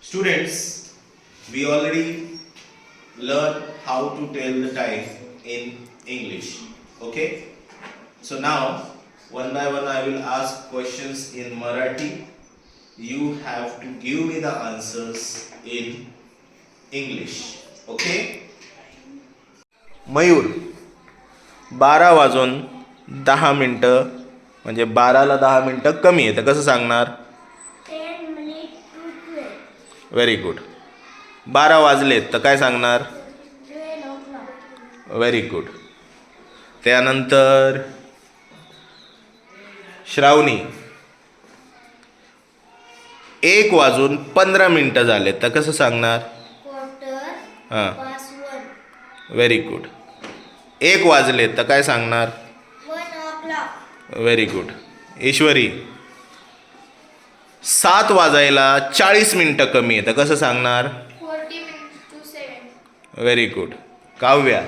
Students, we already learned how to tell the time in English. Okay? So now, one by one, I will ask questions in Marathi. You have to give me the answers in English. Okay? Mayur 12 वाजून 10 मिनटं म्हणजे 12ला 10 मिनटं कमी आहे तर कसं सांगणार? 10 minutes to 12. Very good. 12 वाजलेत तर काय सांगणार? 12 o'clock. Very good. त्यानंतर श्रावणी 1 वाजून 15 मिनटं झालेत तर कसं सांगणार? Quarter हां past 1. Very good. 1 वाजलेत तर काय सांगणार? 1 o'clock. Very good. ईश्वरी 7 वाजायला 40 मिनटं कमी आहे तर कसं सांगणार? 40 minutes to 7. Very good. Kavya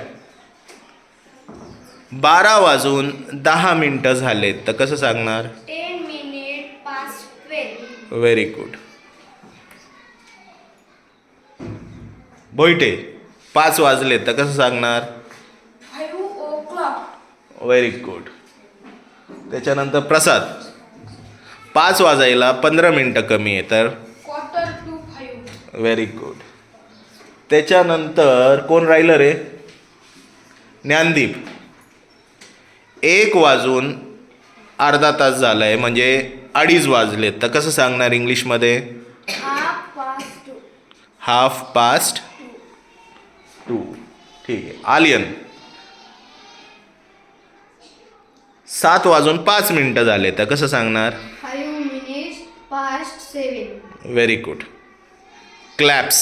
12 वाजून 10 मिनटं झालेत तर कसं सांगणार? 10 minutes past 12. Very good. Bhoite 5 वाजलेत तर कसं सांगणार? 5 o'clock. Very good. त्याच्यानंतर प्रसाद 5 वाजायला 15 मिनटं कमी आहे तर Quarter to 5. Very good. त्याच्यानंतर कोण राहिलं रे? ज्ञानदीप 1 वाजून अर्धा तास झाला आहे म्हणजे 2:30 वाजलेत तर कसं सांगणार इंग्लिशमध्ये? Half past 2. Half past 2. ठीक आहे. आलियन 7 वाजून 5 मिनटं झाले तर कसं सांगणार? 5 minutes past 7. Very good. Claps.